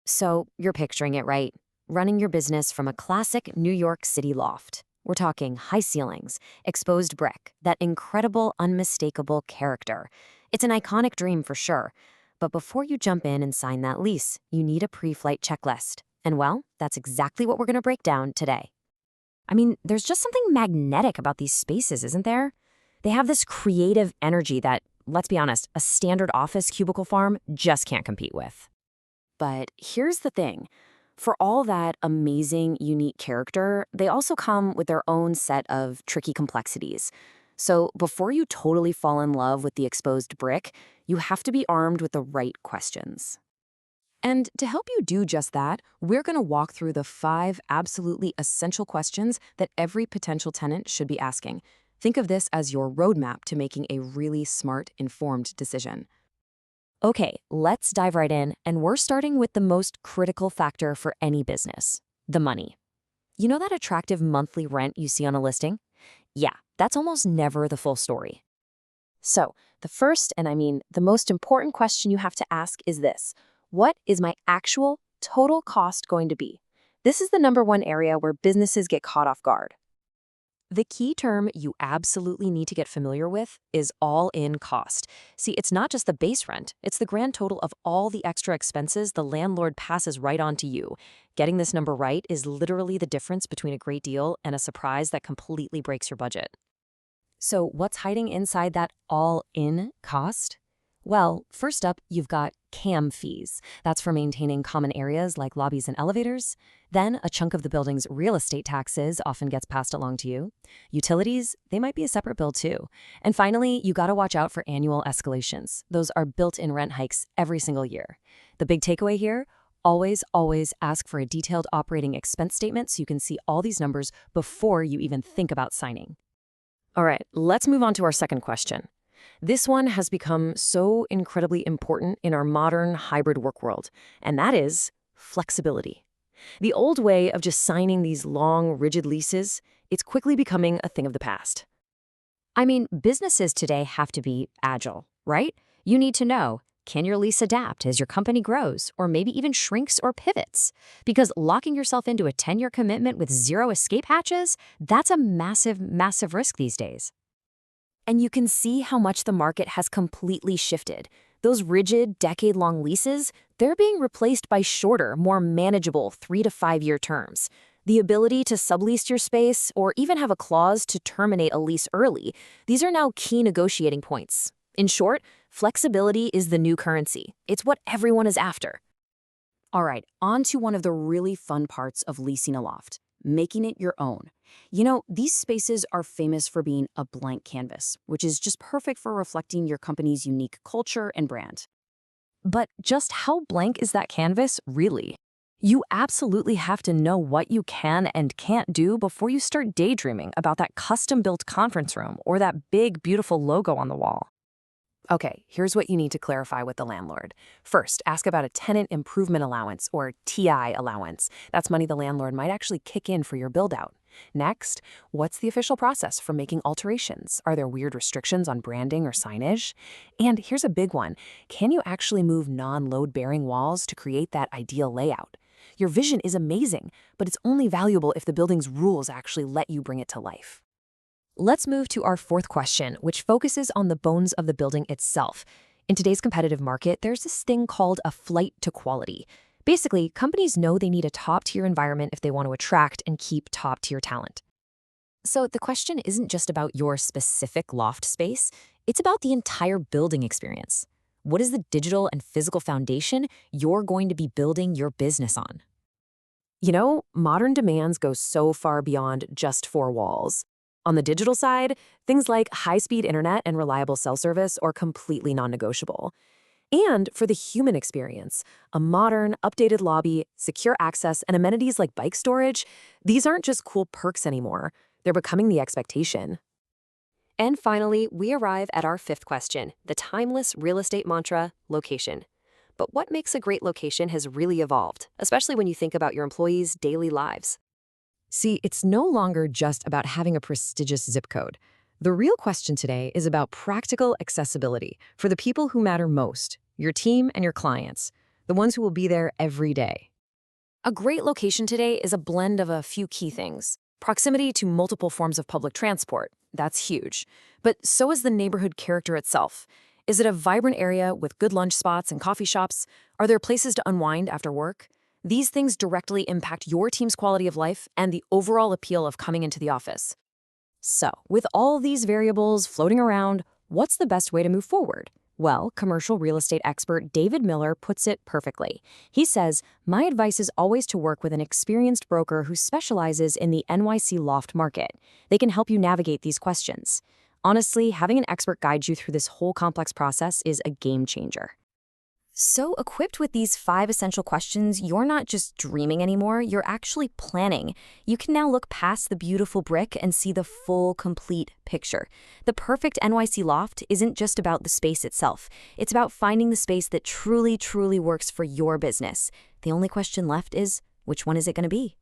So you're picturing it right. Running your business from a classic New York City loft. We're talking high ceilings, exposed brick, that incredible, unmistakable character. It's an iconic dream for sure. But before you jump in and sign that lease, you need a pre-flight checklist. And well, that's exactly what we're going to break down today. I mean, there's just something magnetic about these spaces, isn't there? They have this creative energy that, let's be honest, a standard office cubicle farm just can't compete with. But here's the thing. For all that amazing, unique character, they also come with their own set of tricky complexities. So before you totally fall in love with the exposed brick, you have to be armed with the right questions. And to help you do just that, we're going to walk through the 5 absolutely essential questions that every potential tenant should be asking. Think of this as your roadmap to making a really smart, informed decision. Okay, let's dive right in, and we're starting with the most critical factor for any business, the money. You know that attractive monthly rent you see on a listing? Yeah, that's almost never the full story. So, the first, and I mean the most important question you have to ask is this: what is my actual total cost going to be? This is the number one area where businesses get caught off guard. The key term you absolutely need to get familiar with is all-in cost. See, it's not just the base rent, it's the grand total of all the extra expenses the landlord passes right on to you. Getting this number right is literally the difference between a great deal and a surprise that completely breaks your budget. So what's hiding inside that all-in cost? Well, first up, you've got CAM fees. That's for maintaining common areas like lobbies and elevators. Then a chunk of the building's real estate taxes often gets passed along to you. Utilities, they might be a separate bill too. And finally, you gotta watch out for annual escalations. Those are built-in rent hikes every single year. The big takeaway here? Always ask for a detailed operating expense statement so you can see all these numbers before you even think about signing. All right, let's move on to our second question. This one has become so incredibly important in our modern hybrid work world, and that is flexibility. The old way of just signing these long, rigid leases, it's quickly becoming a thing of the past. I mean, businesses today have to be agile, right? You need to know, can your lease adapt as your company grows, or maybe even shrinks or pivots? Because locking yourself into a 10-year commitment with zero escape hatches, that's a massive risk these days. And you can see how much the market has completely shifted. Those rigid, decade-long leases, they're being replaced by shorter, more manageable 3 to 5 year terms. The ability to sublease your space or even have a clause to terminate a lease early, these are now key negotiating points. In short, flexibility is the new currency. It's what everyone is after. All right, on to one of the really fun parts of leasing a loft, making it your own. You know, these spaces are famous for being a blank canvas, which is just perfect for reflecting your company's unique culture and brand. But just how blank is that canvas, really? You absolutely have to know what you can and can't do before you start daydreaming about that custom-built conference room or that big, beautiful logo on the wall. Okay, here's what you need to clarify with the landlord. First, ask about a tenant improvement allowance, or TI allowance. That's money the landlord might actually kick in for your build-out. Next, what's the official process for making alterations? Are there weird restrictions on branding or signage? And here's a big one. Can you actually move non-load-bearing walls to create that ideal layout? Your vision is amazing, but it's only valuable if the building's rules actually let you bring it to life. Let's move to our fourth question, which focuses on the bones of the building itself. In today's competitive market, there's this thing called a flight to quality. Basically, companies know they need a top-tier environment if they want to attract and keep top-tier talent. So the question isn't just about your specific loft space, it's about the entire building experience. What is the digital and physical foundation you're going to be building your business on? You know, modern demands go so far beyond just 4 walls. On the digital side, things like high-speed internet and reliable cell service are completely non-negotiable. And for the human experience, a modern, updated lobby, secure access, and amenities like bike storage, these aren't just cool perks anymore. They're becoming the expectation. And finally, we arrive at our fifth question, the timeless real estate mantra, location. But what makes a great location has really evolved, especially when you think about your employees' daily lives. See, it's no longer just about having a prestigious zip code. The real question today is about practical accessibility for the people who matter most, your team and your clients. the ones who will be there every day. A great location today is a blend of a few key things. Proximity to multiple forms of public transport. That's huge. But so is the neighborhood character itself. Is it a vibrant area with good lunch spots and coffee shops? Are there places to unwind after work? These things directly impact your team's quality of life and the overall appeal of coming into the office. So, with all these variables floating around, what's the best way to move forward? Well, commercial real estate expert David Miller puts it perfectly. He says, "My advice is always to work with an experienced broker who specializes in the NYC loft market. They can help you navigate these questions." Honestly, having an expert guide you through this whole complex process is a game changer. So, equipped with these 5 essential questions, you're not just dreaming anymore, you're actually planning. You can now look past the beautiful brick and see the full, complete picture. The perfect NYC loft isn't just about the space itself. It's about finding the space that truly, truly works for your business. The only question left is, which one is it going to be?